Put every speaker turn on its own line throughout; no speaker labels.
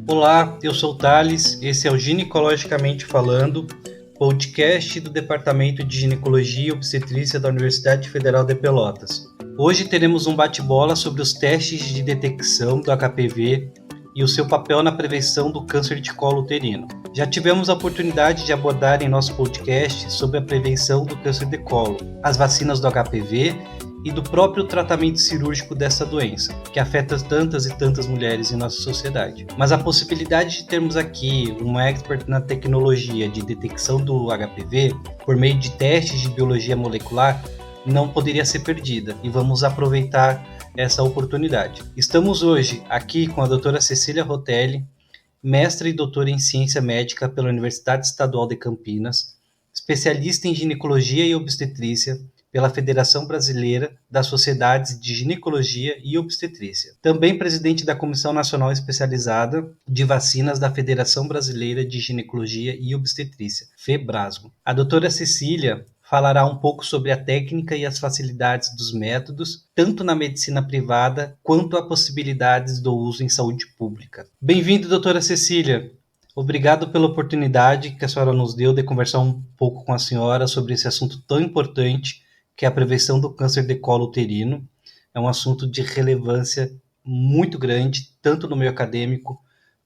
Olá, eu sou o Thales, esse é o Ginecologicamente Falando, podcast do Departamento de Ginecologia e Obstetrícia da Universidade Federal de Pelotas. Hoje teremos um bate-bola sobre os testes de detecção do HPV e o seu papel na prevenção do câncer de colo uterino. Já tivemos a oportunidade de abordar em nosso podcast sobre a prevenção do câncer de colo, as vacinas do HPV e do próprio tratamento cirúrgico dessa doença, que afeta tantas e tantas mulheres em nossa sociedade. Mas a possibilidade de termos aqui um expert na tecnologia de detecção do HPV por meio de testes de biologia molecular não poderia ser perdida, e vamos aproveitar essa oportunidade. Estamos hoje aqui com a doutora Cecília Rotelli, mestra e doutora em ciência médica pela Universidade Estadual de Campinas, especialista em ginecologia e obstetrícia pela Federação Brasileira das Sociedades de Ginecologia e Obstetrícia. Também presidente da Comissão Nacional Especializada de Vacinas da Federação Brasileira de Ginecologia e Obstetrícia, FEBRASGO. A doutora Cecília falará um pouco sobre a técnica e as facilidades dos métodos, tanto na medicina privada quanto a possibilidades do uso em saúde pública. Bem-vinda, doutora Cecília. Obrigado pela oportunidade que a senhora nos deu de conversar um pouco com a senhora sobre esse assunto tão importante que é a prevenção do câncer de colo uterino. É um assunto de relevância muito grande, tanto no meio acadêmico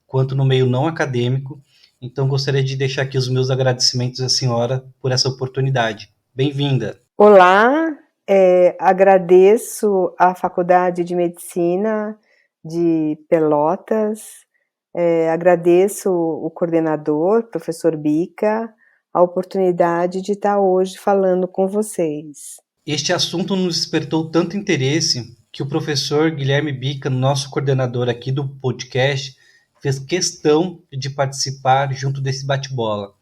quanto no meio não acadêmico. Então, gostaria de deixar aqui os meus agradecimentos à senhora por essa oportunidade. Bem-vinda.
Olá, agradeço à Faculdade de Medicina de Pelotas, agradeço o coordenador, professor Bica, a oportunidade de estar hoje falando com vocês.
Este assunto nos despertou tanto interesse que o professor Guilherme Bica, nosso coordenador aqui do podcast, fez questão de participar junto desse bate-bola,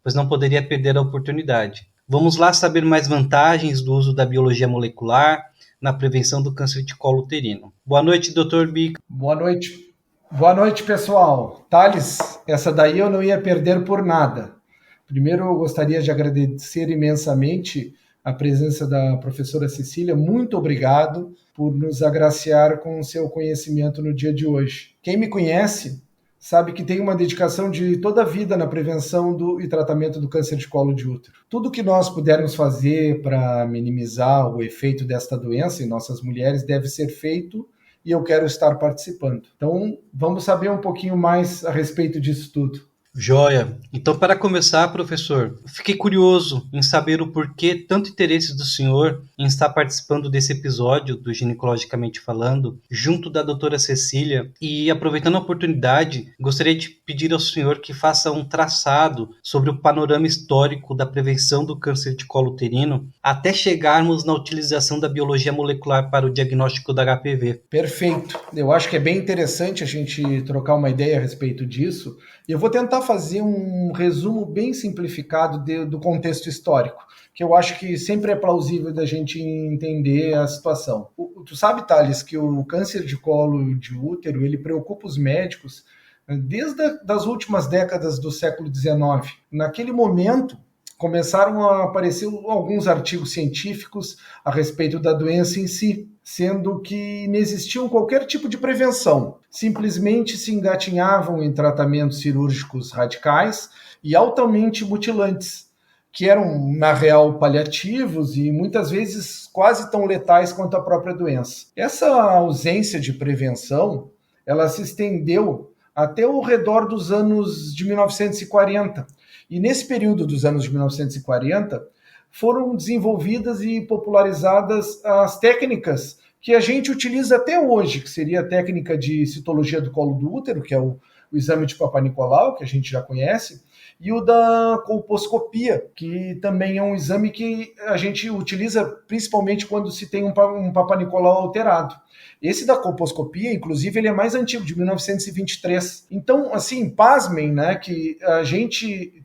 pois não poderia perder a oportunidade. Vamos lá saber mais vantagens do uso da biologia molecular na prevenção do câncer de colo uterino. Boa noite, Dr. Bica.
Boa noite. Boa noite, pessoal. Thales, essa daí eu não ia perder por nada. Primeiro, eu gostaria de agradecer imensamente a presença da professora Cecília. Muito obrigado por nos agraciar com o seu conhecimento no dia de hoje. Quem me conhece sabe que tem uma dedicação de toda a vida na prevenção e tratamento do câncer de colo de útero. Tudo que nós pudermos fazer para minimizar o efeito desta doença em nossas mulheres deve ser feito e eu quero estar participando. Então, vamos saber um pouquinho mais a respeito disso tudo.
Joia. Então, para começar, professor, fiquei curioso em saber o porquê tanto interesse do senhor em estar participando desse episódio do Ginecologicamente Falando, junto da doutora Cecília, e aproveitando a oportunidade, gostaria de pedir ao senhor que faça um traçado sobre o panorama histórico da prevenção do câncer de colo uterino, até chegarmos na utilização da biologia molecular para o diagnóstico da HPV.
Perfeito. Eu acho que é bem interessante a gente trocar uma ideia a respeito disso. E eu vou tentar fazer um resumo bem simplificado do contexto histórico, que eu acho que sempre é plausível da gente entender a situação. Tu sabe, Thales, que o câncer de colo de útero, ele preocupa os médicos desde as últimas décadas do século XIX. Naquele momento, começaram a aparecer alguns artigos científicos a respeito da doença em si, sendo que não existiam qualquer tipo de prevenção. Simplesmente se engatinhavam em tratamentos cirúrgicos radicais e altamente mutilantes, que eram, na real, paliativos e muitas vezes quase tão letais quanto a própria doença. Essa ausência de prevenção, ela se estendeu até o redor dos anos de 1940. E nesse período dos anos de 1940, foram desenvolvidas e popularizadas as técnicas que a gente utiliza até hoje, que seria a técnica de citologia do colo do útero, que é o exame de Papanicolau, que a gente já conhece, e o da colposcopia, que também é um exame que a gente utiliza principalmente quando se tem um Papanicolau alterado. Esse da colposcopia, inclusive, ele é mais antigo, de 1923. Então, assim, pasmem, né, que a gente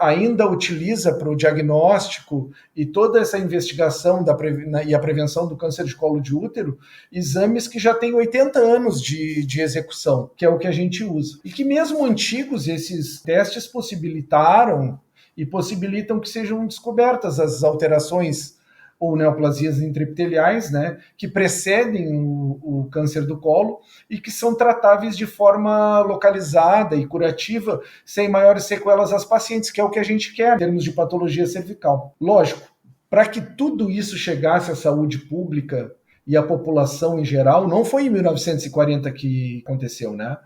ainda utiliza para o diagnóstico e toda essa investigação e a prevenção do câncer de colo de útero, exames que já têm 80 anos de execução, que é o que a gente usa. E que mesmo antigos, esses testes possibilitaram e possibilitam que sejam descobertas as alterações ou neoplasias intraepiteliais, né, que precedem o câncer do colo e que são tratáveis de forma localizada e curativa, sem maiores sequelas às pacientes, que é o que a gente quer em termos de patologia cervical. Lógico, para que tudo isso chegasse à saúde pública e à população em geral, não foi em 1940 que aconteceu, né?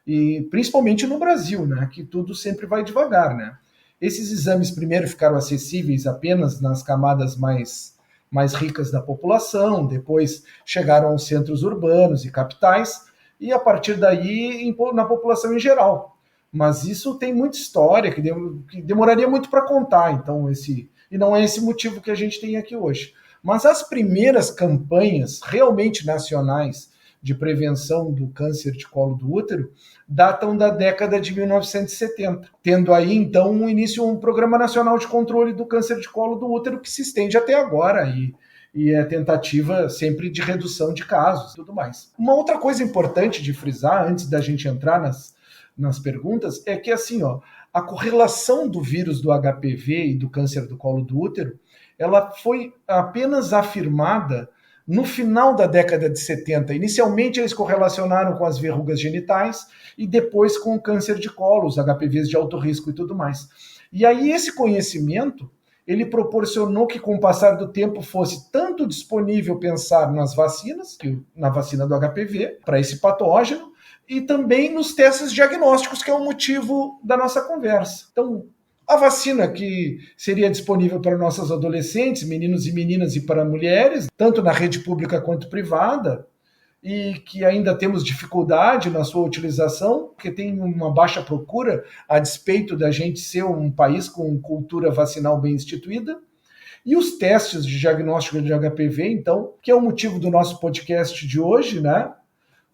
E principalmente no Brasil, né, que tudo sempre vai devagar, né? Esses exames primeiro ficaram acessíveis apenas nas camadas mais ricas da população, depois chegaram aos centros urbanos e capitais, e a partir daí na população em geral. Mas isso tem muita história, que demoraria muito para contar, então e não é esse motivo que a gente tem aqui hoje. Mas as primeiras campanhas realmente nacionais de prevenção do câncer de colo do útero datam da década de 1970, tendo aí então um Programa Nacional de Controle do Câncer de Colo do Útero que se estende até agora e é tentativa sempre de redução de casos e tudo mais. Uma outra coisa importante de frisar, antes da gente entrar nas perguntas, é que assim, a correlação do vírus do HPV e do câncer do colo do útero, ela foi apenas afirmada no final da década de 70. Inicialmente eles correlacionaram com as verrugas genitais e depois com o câncer de colo, os HPVs de alto risco e tudo mais. E aí esse conhecimento, ele proporcionou que com o passar do tempo fosse tanto disponível pensar nas vacinas, na vacina do HPV, para esse patógeno, e também nos testes diagnósticos, que é o motivo da nossa conversa. Então, a vacina que seria disponível para nossos adolescentes, meninos e meninas e para mulheres, tanto na rede pública quanto privada, e que ainda temos dificuldade na sua utilização, porque tem uma baixa procura, a despeito da gente ser um país com cultura vacinal bem instituída. E os testes de diagnóstico de HPV, então, que é o motivo do nosso podcast de hoje, né?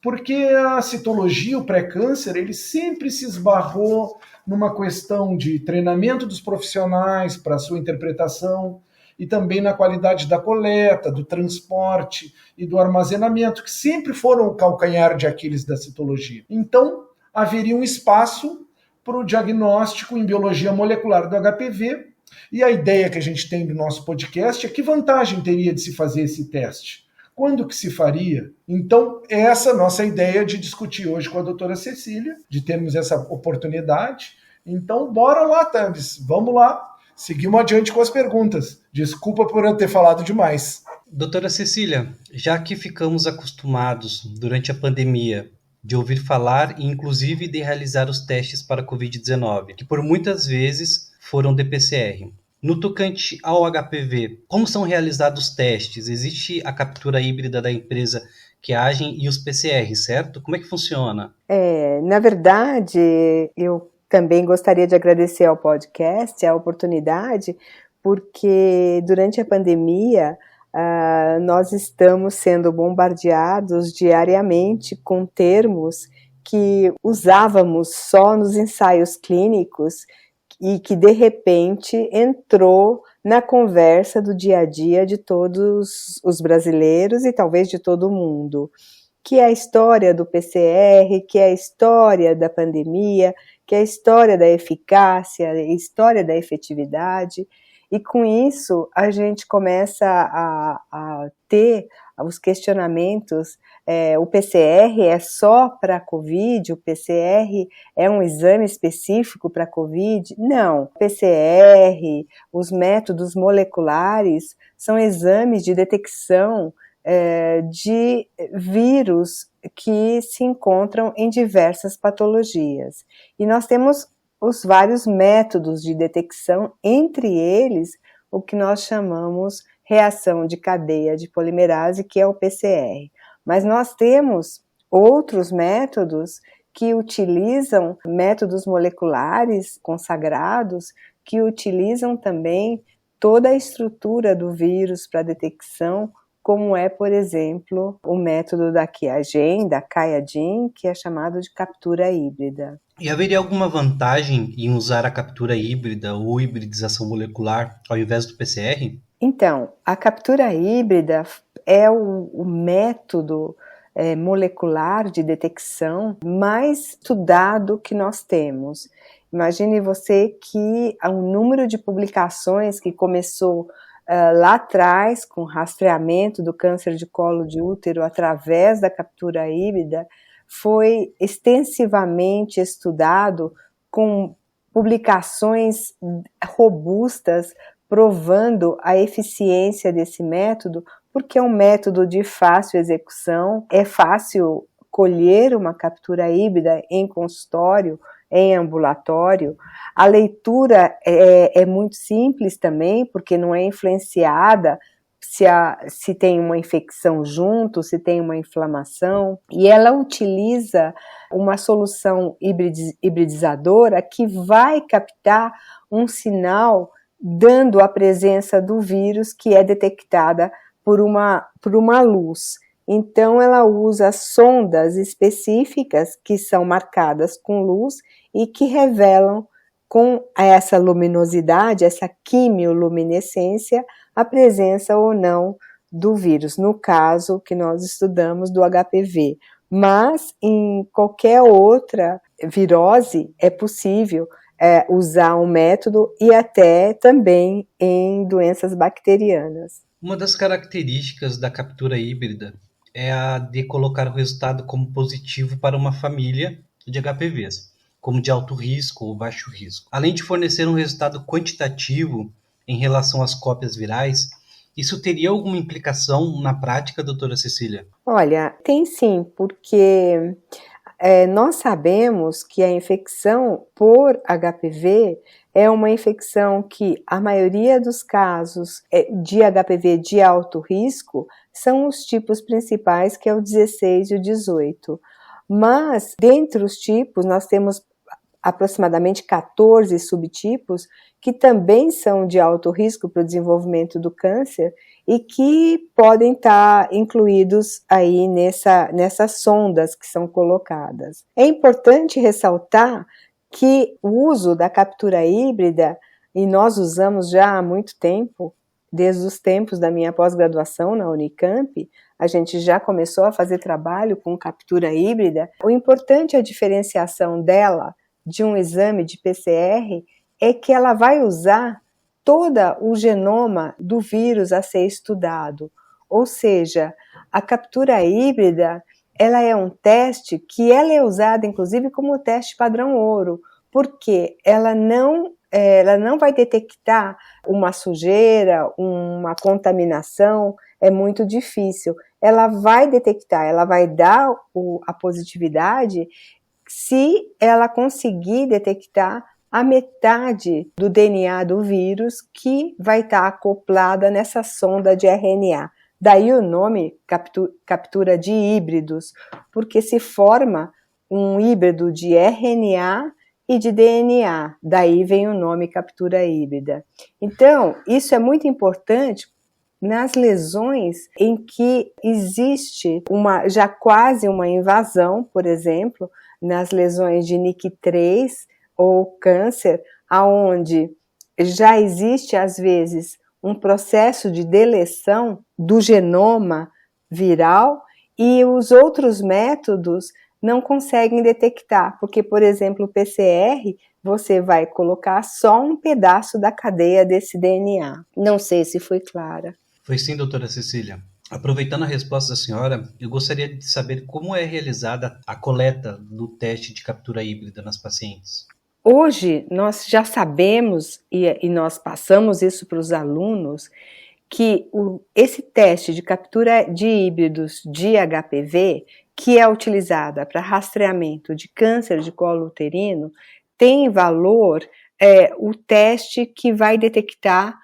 Porque a citologia, o pré-câncer, ele sempre se esbarrou numa questão de treinamento dos profissionais para a sua interpretação e também na qualidade da coleta, do transporte e do armazenamento, que sempre foram o calcanhar de Aquiles da citologia. Então, haveria um espaço para o diagnóstico em biologia molecular do HPV, e a ideia que a gente tem do nosso podcast é que vantagem teria de se fazer esse teste? Quando que se faria? Então, essa é a nossa ideia de discutir hoje com a doutora Cecília, de termos essa oportunidade. Então, bora lá, Thales, vamos lá. Seguimos adiante com as perguntas. Desculpa por eu ter falado demais.
Doutora Cecília, já que ficamos acostumados durante a pandemia de ouvir falar e inclusive de realizar os testes para a Covid-19, que por muitas vezes foram de PCR. No tocante ao HPV, como são realizados os testes? Existe a captura híbrida da empresa que agem e os PCR, certo? Como é que funciona?
Na verdade, eu também gostaria de agradecer ao podcast a oportunidade, porque durante a pandemia nós estamos sendo bombardeados diariamente com termos que usávamos só nos ensaios clínicos e que de repente entrou na conversa do dia a dia de todos os brasileiros e talvez de todo mundo, que é a história do PCR, que é a história da pandemia, que é a história da eficácia, a história da efetividade, e com isso a gente começa a ter os questionamentos, o PCR é só para a COVID? O PCR é um exame específico para a COVID? Não, o PCR, os métodos moleculares são exames de detecção de vírus que se encontram em diversas patologias. E nós temos os vários métodos de detecção, entre eles o que nós chamamos reação de cadeia de polimerase, que é o PCR. Mas nós temos outros métodos que utilizam métodos moleculares consagrados, que utilizam também toda a estrutura do vírus para detecção, como é, por exemplo, o método da QIAGEN, que é chamado de captura híbrida.
E haveria alguma vantagem em usar a captura híbrida ou hibridização molecular ao invés do PCR?
Então, a captura híbrida é o método molecular de detecção mais estudado que nós temos. Imagine você que o número de publicações que começou lá atrás, com rastreamento do câncer de colo de útero através da captura híbrida, foi extensivamente estudado com publicações robustas provando a eficiência desse método, porque é um método de fácil execução, é fácil colher uma captura híbrida em consultório, em ambulatório. A leitura é muito simples também, porque não é influenciada se tem uma infecção junto, se tem uma inflamação, e ela utiliza uma solução hibridizadora que vai captar um sinal dando a presença do vírus que é detectada por uma luz. Então, ela usa sondas específicas que são marcadas com luz e que revelam com essa luminosidade, essa quimioluminescência, a presença ou não do vírus, no caso que nós estudamos do HPV. Mas em qualquer outra virose é possível usar um método e até também em doenças bacterianas.
Uma das características da captura híbrida é a de colocar o resultado como positivo para uma família de HPVs, como de alto risco ou baixo risco. Além de fornecer um resultado quantitativo em relação às cópias virais, isso teria alguma implicação na prática, doutora Cecília?
Olha, tem sim, porque nós sabemos que a infecção por HPV é uma infecção que a maioria dos casos de HPV de alto risco são os tipos principais, que é o 16 e o 18. Mas, dentre os tipos, nós temos aproximadamente 14 subtipos que também são de alto risco para o desenvolvimento do câncer e que podem estar incluídos aí nessas sondas que são colocadas. É importante ressaltar que o uso da captura híbrida, e nós usamos já há muito tempo, desde os tempos da minha pós-graduação na Unicamp, a gente já começou a fazer trabalho com captura híbrida. O importante é a diferenciação dela de um exame de PCR é que ela vai usar todo o genoma do vírus a ser estudado. Ou seja, a captura híbrida, ela é um teste que ela é usada, inclusive, como teste padrão ouro, porque ela não vai detectar uma sujeira, uma contaminação, é muito difícil. Ela vai detectar, ela vai dar a positividade se ela conseguir detectar a metade do DNA do vírus que vai estar acoplada nessa sonda de RNA. Daí o nome captura de híbridos, porque se forma um híbrido de RNA e de DNA, daí vem o nome captura híbrida. Então, isso é muito importante nas lesões em que existe já quase uma invasão, por exemplo, nas lesões de NIC3 ou câncer, aonde já existe às vezes um processo de deleção do genoma viral e os outros métodos não conseguem detectar, porque, por exemplo, o PCR, você vai colocar só um pedaço da cadeia desse DNA. Não sei se foi clara.
Foi sim, doutora Cecília. Aproveitando a resposta da senhora, eu gostaria de saber como é realizada a coleta do teste de captura híbrida nas pacientes.
Hoje, nós já sabemos, e nós passamos isso para os alunos, que esse teste de captura de híbridos de HPV, que é utilizada para rastreamento de câncer de colo uterino, tem valor o teste que vai detectar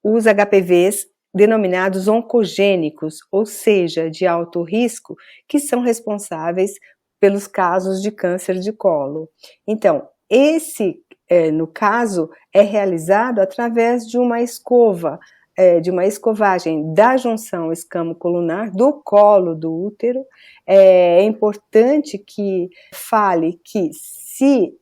os HPVs denominados oncogênicos, ou seja, de alto risco, que são responsáveis pelos casos de câncer de colo. Então, esse, no caso, é realizado através de uma escova, de uma escovagem da junção escamo-colunar do colo do útero. É importante que fale que se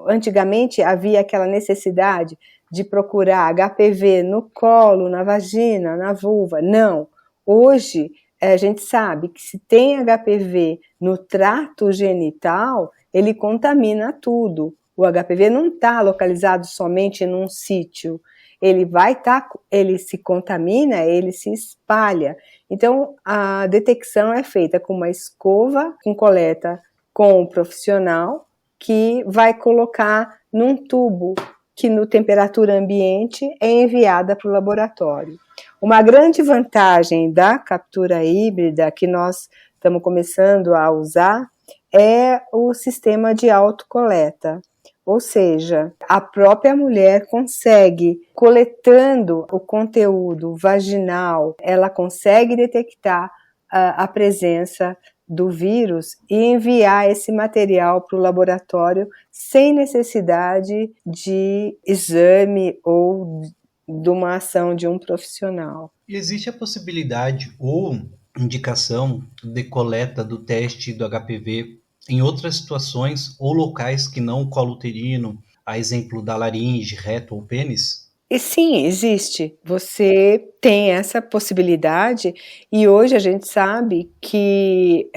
antigamente havia aquela necessidade de procurar HPV no colo, na vagina, na vulva, não. Hoje a gente sabe que se tem HPV no trato genital, ele contamina tudo. O HPV não está localizado somente num sítio. ele se contamina, ele se espalha. Então, a detecção é feita com uma escova, com coleta com o profissional, que vai colocar num tubo que, no temperatura ambiente, é enviada para o laboratório. Uma grande vantagem da captura híbrida, que nós estamos começando a usar, é o sistema de autocoleta. Ou seja, a própria mulher consegue, coletando o conteúdo vaginal, ela consegue detectar a presença do vírus e enviar esse material para o laboratório sem necessidade de exame ou de uma ação de um profissional.
E existe a possibilidade ou indicação de coleta do teste do HPV em outras situações ou locais que não o colo uterino, a exemplo da laringe, reto ou pênis?
E sim, existe. Você tem essa possibilidade e hoje a gente sabe que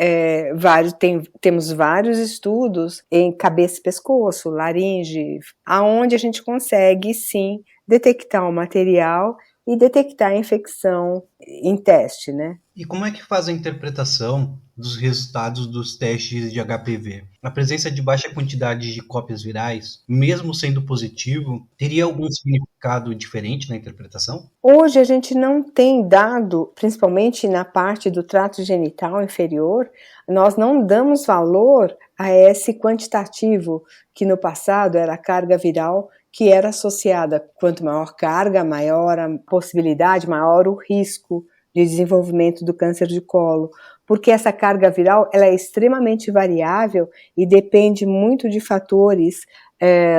temos vários estudos em cabeça e pescoço, laringe, aonde a gente consegue sim detectar o material e detectar a infecção em teste, né?
E como é que faz a interpretação dos resultados dos testes de HPV? A presença de baixa quantidade de cópias virais, mesmo sendo positivo, teria algum significado diferente na interpretação?
Hoje a gente não tem dado, principalmente na parte do trato genital inferior, nós não damos valor a esse quantitativo que no passado era a carga viral, que era associada, quanto maior carga, maior a possibilidade, maior o risco de desenvolvimento do câncer de colo, porque essa carga viral ela é extremamente variável e depende muito de fatores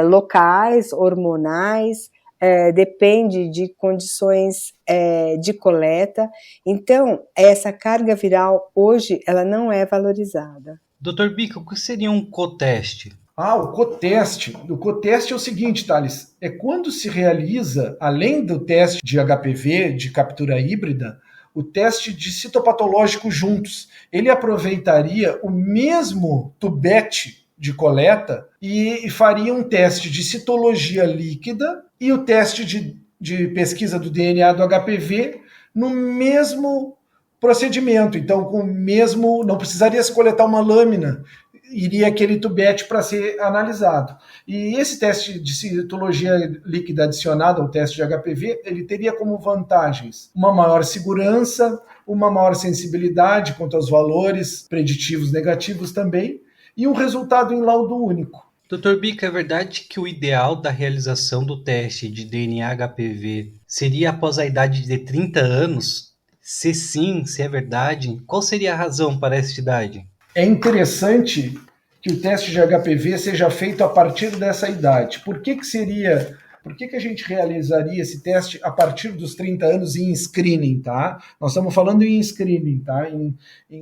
locais, hormonais, depende de condições de coleta. Então, essa carga viral hoje ela não é valorizada.
Dr. Bica, o que seria um coteste?
O coteste. O coteste é o seguinte, Thales, é quando se realiza, além do teste de HPV, de captura híbrida, o teste de citopatológico juntos. Ele aproveitaria o mesmo tubete de coleta e faria um teste de citologia líquida e o teste de pesquisa do DNA do HPV no mesmo procedimento. Então, com o mesmo, não precisaria se coletar uma lâmina, iria aquele tubete para ser analisado. E esse teste de citologia líquida adicionado ao teste de HPV, ele teria como vantagens uma maior segurança, uma maior sensibilidade quanto aos valores preditivos negativos também, e um resultado em laudo único.
Dr. Bica, é verdade que o ideal da realização do teste de DNA HPV seria após a idade de 30 anos? Se sim, se é verdade, qual seria a razão para essa idade?
É interessante que o teste de HPV seja feito a partir dessa idade. Por que a gente realizaria esse teste a partir dos 30 anos em screening, tá? Nós estamos falando em screening, tá? Em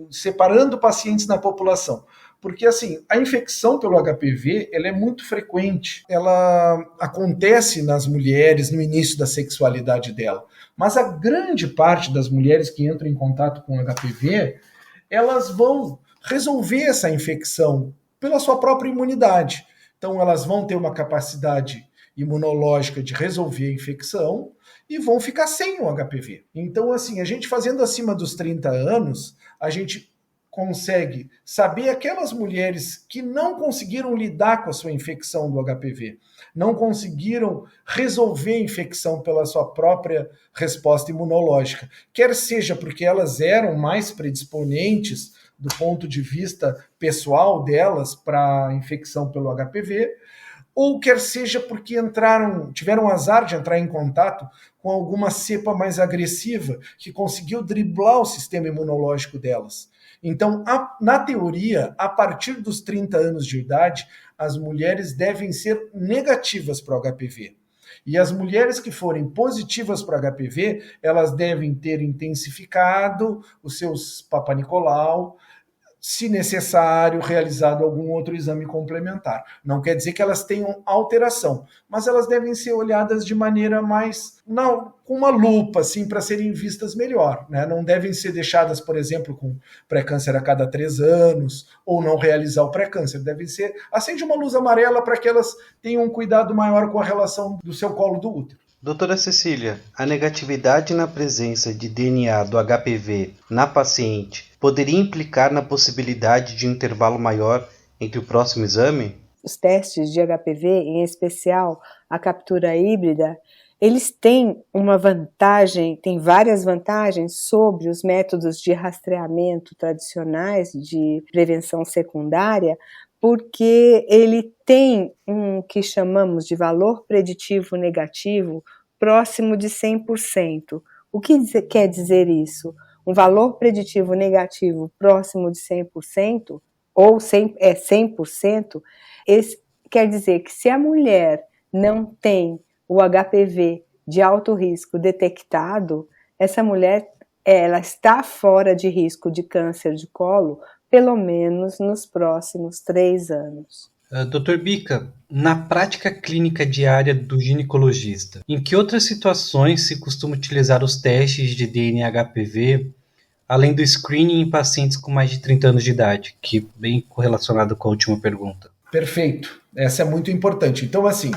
separando pacientes na população. Porque, assim, a infecção pelo HPV, ela é muito frequente. Ela acontece nas mulheres no início da sexualidade dela. Mas a grande parte das mulheres que entram em contato com HPV, elas vão resolver essa infecção pela sua própria imunidade. Então, elas vão ter uma capacidade imunológica de resolver a infecção e vão ficar sem o HPV. Então, assim, a gente fazendo acima dos 30 anos, a gente consegue saber aquelas mulheres que não conseguiram lidar com a sua infecção do HPV, não conseguiram resolver a infecção pela sua própria resposta imunológica, quer seja porque elas eram mais predisponentes do ponto de vista pessoal delas para a infecção pelo HPV, ou quer seja porque tiveram azar de entrar em contato com alguma cepa mais agressiva que conseguiu driblar o sistema imunológico delas. Então, na teoria, a partir dos 30 anos de idade, as mulheres devem ser negativas para o HPV. E as mulheres que forem positivas para HPV, elas devem ter intensificado os seus Papa Nicolau, se necessário, realizado algum outro exame complementar. Não quer dizer que elas tenham alteração, mas elas devem ser olhadas de maneira mais, com uma lupa, assim, para serem vistas melhor, né? Não devem ser deixadas, por exemplo, com pré-câncer a cada 3 anos, ou não realizar o pré-câncer. Devem ser, acende uma luz amarela para que elas tenham um cuidado maior com a relação do seu colo do útero.
Doutora Cecília, a negatividade na presença de DNA do HPV na paciente poderia implicar na possibilidade de um intervalo maior entre o próximo exame?
Os testes de HPV, em especial a captura híbrida, eles têm uma vantagem, têm várias vantagens sobre os métodos de rastreamento tradicionais de prevenção secundária, porque ele tem um que chamamos de valor preditivo negativo próximo de 100%. O que quer dizer isso? Um valor preditivo negativo próximo de 100%, ou 100%, esse quer dizer que se a mulher não tem o HPV de alto risco detectado, essa mulher ela está fora de risco de câncer de colo, pelo menos nos próximos 3 anos.
Dr. Bica, na prática clínica diária do ginecologista, em que outras situações se costuma utilizar os testes de DNA HPV, além do screening em pacientes com mais de 30 anos de idade, que bem correlacionado com a última pergunta?
Perfeito, essa é muito importante. Então, assim,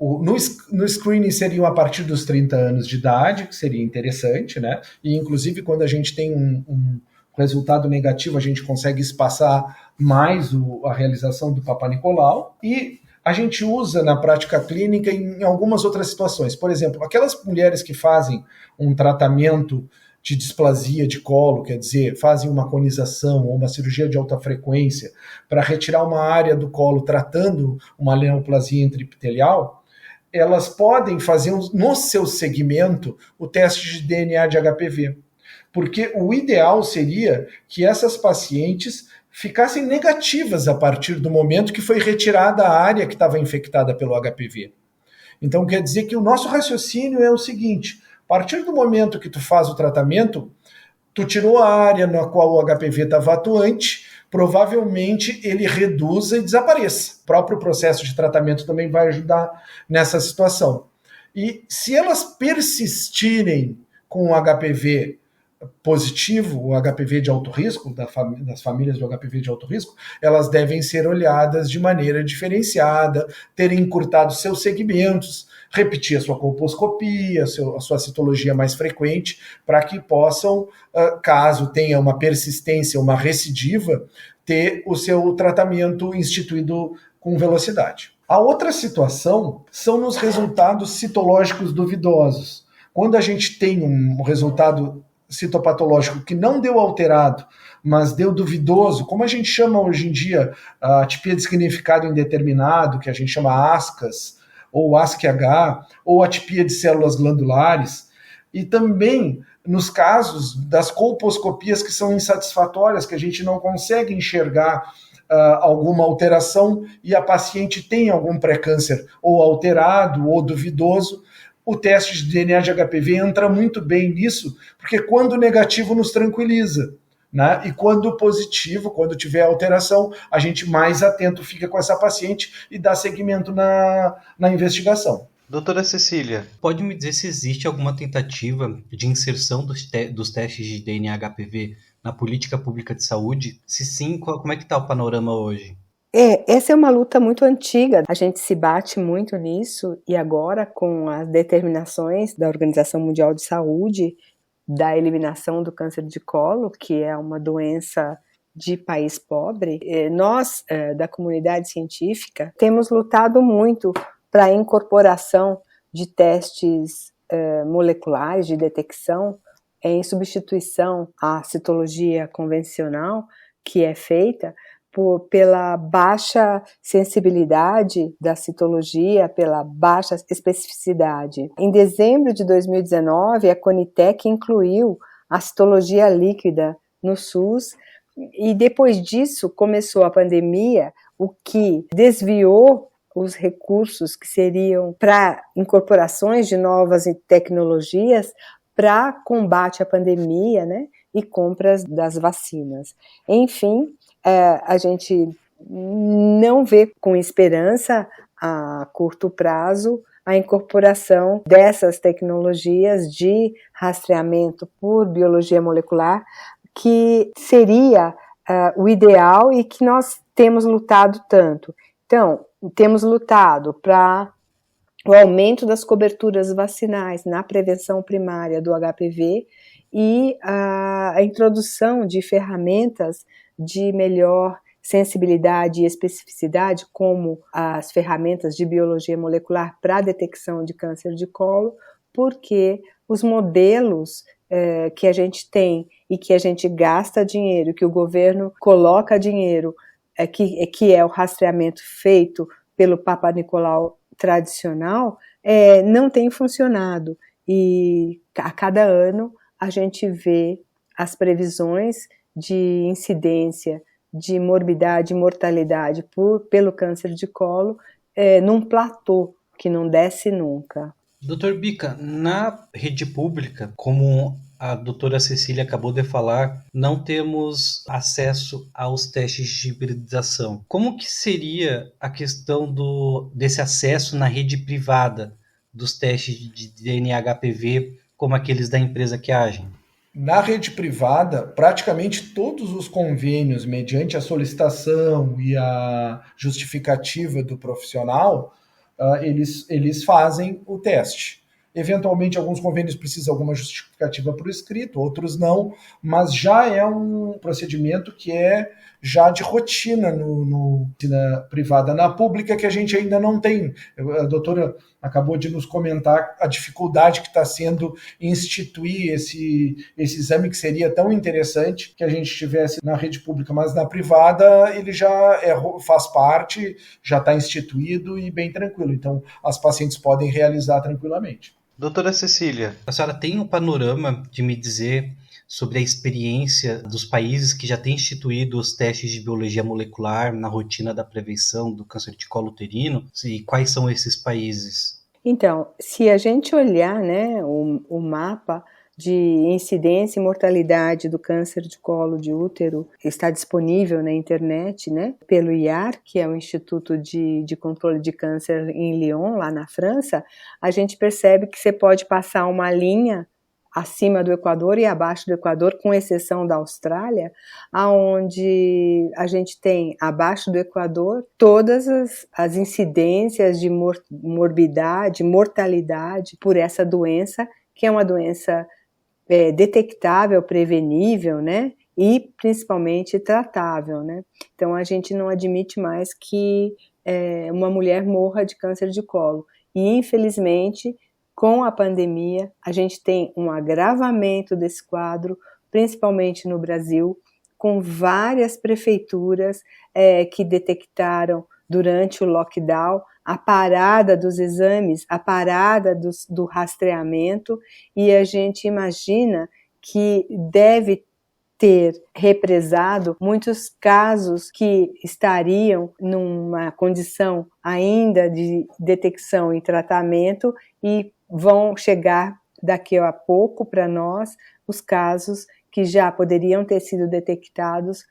no screening seriam a partir dos 30 anos de idade, que seria interessante, né? E, inclusive, quando a gente tem um resultado negativo, a gente consegue espaçar mais a realização do Papa Nicolau. E a gente usa na prática clínica em algumas outras situações. Por exemplo, aquelas mulheres que fazem um tratamento de displasia de colo, quer dizer, fazem uma conização ou uma cirurgia de alta frequência para retirar uma área do colo tratando uma neoplasia intraepitelial, elas podem fazer no seu segmento o teste de DNA de HPV. Porque o ideal seria que essas pacientes ficassem negativas a partir do momento que foi retirada a área que estava infectada pelo HPV. Então quer dizer que o nosso raciocínio é o seguinte: a partir do momento que tu faz o tratamento, tu tirou a área na qual o HPV estava atuante, provavelmente ele reduza e desapareça. O próprio processo de tratamento também vai ajudar nessa situação. E se elas persistirem com o HPV positivo, o HPV de alto risco, das famílias de HPV de alto risco, elas devem ser olhadas de maneira diferenciada, terem encurtado seus segmentos, repetir a sua colposcopia, a sua citologia mais frequente, para que possam, caso tenha uma persistência, uma recidiva, ter o seu tratamento instituído com velocidade. A outra situação são nos resultados citológicos duvidosos. Quando a gente tem um resultado citopatológico que não deu alterado, mas deu duvidoso, como a gente chama hoje em dia a atipia de significado indeterminado, que a gente chama ASCAS, ou ASC-H, ou atipia de células glandulares, e também nos casos das colposcopias que são insatisfatórias, que a gente não consegue enxergar alguma alteração e a paciente tem algum pré-câncer ou alterado ou duvidoso, o teste de DNA de HPV entra muito bem nisso, porque quando negativo nos tranquiliza, né? E quando positivo, quando tiver alteração, a gente mais atento fica com essa paciente e dá seguimento na investigação.
Doutora Cecília, pode me dizer se existe alguma tentativa de inserção dos testes de DNA HPV na política pública de saúde? Se sim, como é que está o panorama hoje?
Essa é uma luta muito antiga, a gente se bate muito nisso e agora com as determinações da Organização Mundial de Saúde da eliminação do câncer de colo, que é uma doença de país pobre, nós da comunidade científica temos lutado muito para a incorporação de testes moleculares de detecção em substituição à citologia convencional que é feita pela baixa sensibilidade da citologia, pela baixa especificidade. Em dezembro de 2019, a Conitec incluiu a citologia líquida no SUS e depois disso começou a pandemia, o que desviou os recursos que seriam para incorporações de novas tecnologias para combate à pandemia, né, e compras das vacinas. Enfim, a gente não vê com esperança a curto prazo a incorporação dessas tecnologias de rastreamento por biologia molecular, que seria o ideal e que nós temos lutado tanto. Então, temos lutado para o aumento das coberturas vacinais na prevenção primária do HPV e a introdução de ferramentas de melhor sensibilidade e especificidade, como as ferramentas de biologia molecular para a detecção de câncer de colo, porque os modelos que a gente tem e que a gente gasta dinheiro, que o governo coloca dinheiro, que é o rastreamento feito pelo Papa Nicolau tradicional, não tem funcionado. E a cada ano a gente vê as previsões de incidência, de morbidade e mortalidade pelo câncer de colo num platô que não desce nunca.
Doutor Bica, na rede pública, como a doutora Cecília acabou de falar, não temos acesso aos testes de hibridização. Como que seria a questão desse acesso na rede privada dos testes de DNA HPV, como aqueles da empresa que agem?
Na rede privada, praticamente todos os convênios, mediante a solicitação e a justificativa do profissional, eles fazem o teste. Eventualmente, alguns convênios precisam de alguma justificativa por escrito, outros não, mas já é um procedimento que é já de rotina na privada. Na pública, que a gente ainda não tem. A doutora acabou de nos comentar a dificuldade que está sendo instituir esse exame, que seria tão interessante que a gente tivesse na rede pública, mas na privada ele já faz parte, já está instituído e bem tranquilo. Então, as pacientes podem realizar tranquilamente.
Doutora Cecília, a senhora tem um panorama de me dizer sobre a experiência dos países que já têm instituído os testes de biologia molecular na rotina da prevenção do câncer de colo uterino, e quais são esses países?
Então, se a gente olhar, né, o mapa de incidência e mortalidade do câncer de colo de útero, está disponível na internet, né, pelo IAR, que é o Instituto de Controle de Câncer em Lyon, lá na França, a gente percebe que você pode passar uma linha acima do Equador e abaixo do Equador, com exceção da Austrália, aonde a gente tem abaixo do Equador todas as incidências de morbidade, mortalidade por essa doença, que é uma doença detectável, prevenível, né? E principalmente tratável, né? Então a gente não admite mais que uma mulher morra de câncer de colo. E infelizmente, com a pandemia, a gente tem um agravamento desse quadro, principalmente no Brasil, com várias prefeituras que detectaram durante o lockdown a parada dos exames, a parada do rastreamento, e a gente imagina que deve ter represado muitos casos que estariam numa condição ainda de detecção e tratamento e vão chegar daqui a pouco para nós os casos que já poderiam ter sido detectados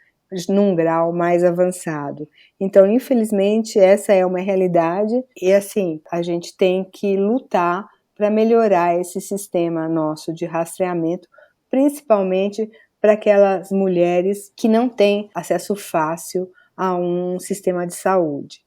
num grau mais avançado. Então, infelizmente, essa é uma realidade e, assim, a gente tem que lutar para melhorar esse sistema nosso de rastreamento, principalmente para aquelas mulheres que não têm acesso fácil a um sistema de saúde.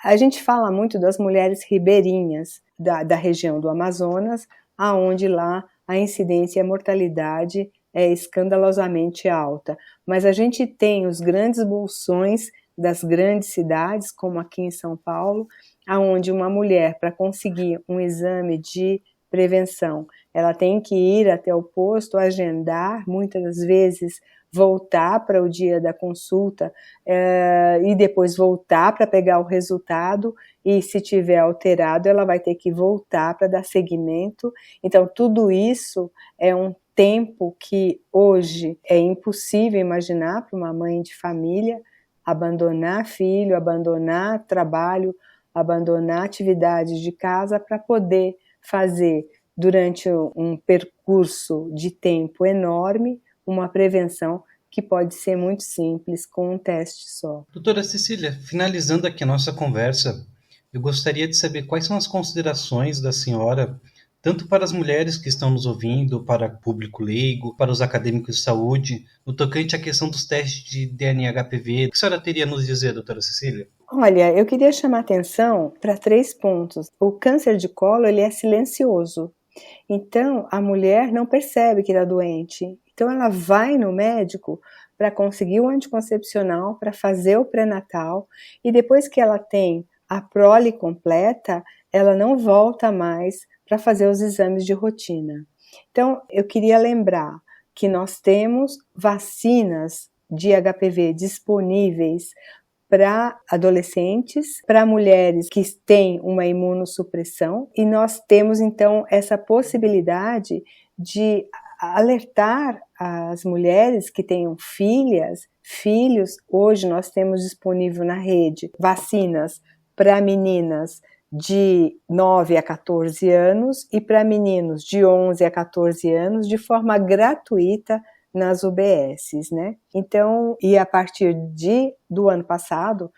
A gente fala muito das mulheres ribeirinhas da região do Amazonas, aonde lá a incidência e a mortalidade é escandalosamente alta. Mas a gente tem os grandes bolsões das grandes cidades, como aqui em São Paulo, aonde uma mulher, para conseguir um exame de prevenção, ela tem que ir até o posto, agendar, muitas das vezes voltar para o dia da consulta e depois voltar para pegar o resultado, e se tiver alterado ela vai ter que voltar para dar seguimento. Então tudo isso é um tempo que hoje é impossível imaginar para uma mãe de família abandonar filho, abandonar trabalho, abandonar atividades de casa para poder fazer durante um percurso de tempo enorme uma prevenção que pode ser muito simples com um teste só.
Doutora Cecília, finalizando aqui a nossa conversa, eu gostaria de saber quais são as considerações da senhora, tanto para as mulheres que estão nos ouvindo, para o público leigo, para os acadêmicos de saúde, no tocante à questão dos testes de DNA HPV. O que a senhora teria a nos dizer, doutora Cecília?
Olha, eu queria chamar atenção para 3 pontos. O câncer de colo, ele é silencioso. Então, a mulher não percebe que está doente. Então, ela vai no médico para conseguir o anticoncepcional, para fazer o pré-natal, e depois que ela tem a prole completa, ela não volta mais para fazer os exames de rotina. Então, eu queria lembrar que nós temos vacinas de HPV disponíveis para adolescentes, para mulheres que têm uma imunossupressão, e nós temos então essa possibilidade de alertar as mulheres que tenham filhos. Hoje nós temos disponível na rede vacinas para meninas de 9 a 14 anos e para meninos de 11 a 14 anos de forma gratuita nas UBSs, né? Então, e a partir do ano passado,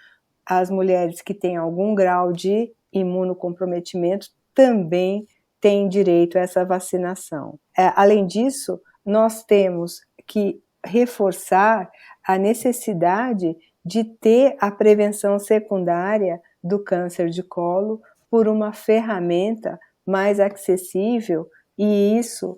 as mulheres que têm algum grau de imunocomprometimento também têm direito a essa vacinação. Além disso, nós temos que reforçar a necessidade de ter a prevenção secundária do câncer de colo por uma ferramenta mais acessível, e isso,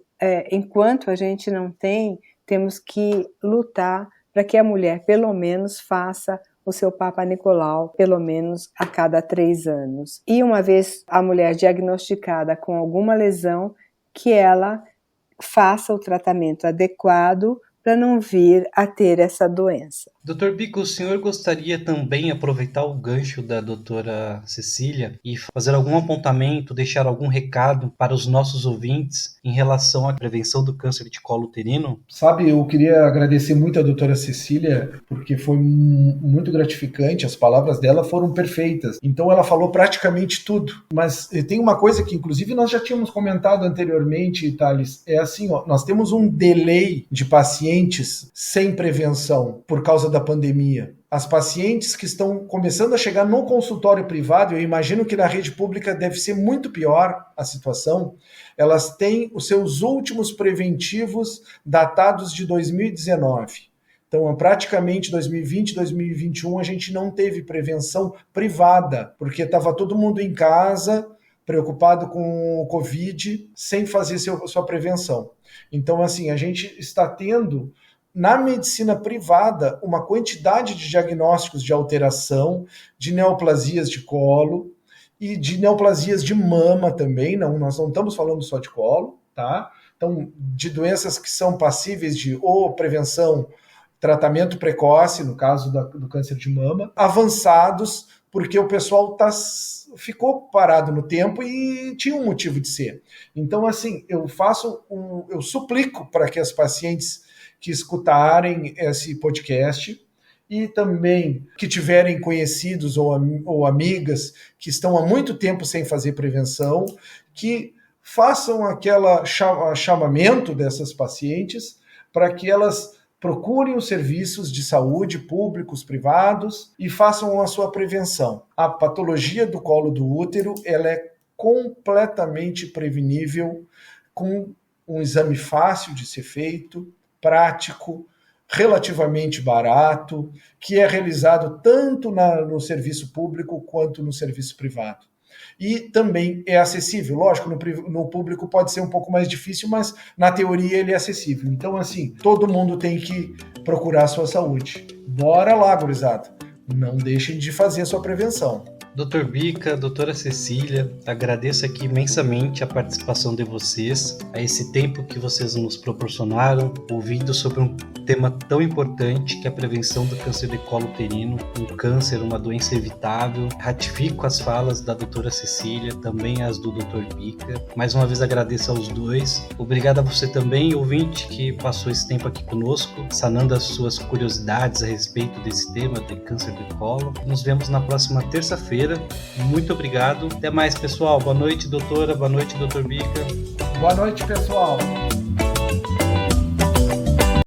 enquanto a gente não tem, temos que lutar para que a mulher, pelo menos, faça o seu Papa Nicolau, pelo menos a cada 3 anos. E uma vez a mulher diagnosticada com alguma lesão, que ela faça o tratamento adequado para não vir a ter essa doença.
Dr. Bica, o senhor gostaria também de aproveitar o gancho da doutora Cecília e fazer algum apontamento, deixar algum recado para os nossos ouvintes em relação à prevenção do câncer de colo uterino?
Sabe, eu queria agradecer muito a doutora Cecília, porque foi muito gratificante, as palavras dela foram perfeitas. Então ela falou praticamente tudo. Mas tem uma coisa que, inclusive, nós já tínhamos comentado anteriormente, Thales, é assim, ó, nós temos um delay de pacientes sem prevenção por causa da pandemia. As pacientes que estão começando a chegar no consultório privado, eu imagino que na rede pública deve ser muito pior a situação, elas têm os seus últimos preventivos datados de 2019. Então, praticamente 2020, 2021, a gente não teve prevenção privada, porque estava todo mundo em casa, preocupado com o Covid, sem fazer sua prevenção. Então, assim, a gente está tendo na medicina privada uma quantidade de diagnósticos de alteração, de neoplasias de colo e de neoplasias de mama também, nós não estamos falando só de colo, tá? Então, de doenças que são passíveis de ou prevenção, tratamento precoce, no caso do câncer de mama, avançados, porque o pessoal ficou parado no tempo e tinha um motivo de ser. Então, assim, eu suplico para que as pacientes que escutarem esse podcast e também que tiverem conhecidos ou amigas que estão há muito tempo sem fazer prevenção, que façam aquele chamamento dessas pacientes para que elas procurem os serviços de saúde públicos, privados e façam a sua prevenção. A patologia do colo do útero, ela é completamente prevenível com um exame fácil de ser feito, prático, relativamente barato, que é realizado tanto no serviço público quanto no serviço privado. E também é acessível. Lógico, no público pode ser um pouco mais difícil, mas na teoria ele é acessível. Então, assim, todo mundo tem que procurar a sua saúde. Bora lá, gurizada. Não deixem de fazer a sua prevenção.
Dr. Bica, doutora Cecília, agradeço aqui imensamente a participação de vocês, a esse tempo que vocês nos proporcionaram, ouvindo sobre um tema tão importante que é a prevenção do câncer de colo uterino, um câncer, uma doença evitável. Ratifico as falas da doutora Cecília, também as do Dr. Bica. Mais uma vez agradeço aos dois. Obrigado a você também, ouvinte, que passou esse tempo aqui conosco, sanando as suas curiosidades a respeito desse tema de câncer de colo. Nos vemos na próxima terça-feira. Muito obrigado. Até mais, pessoal. Boa noite, doutora. Boa noite, Dr. Bica.
Boa noite, pessoal.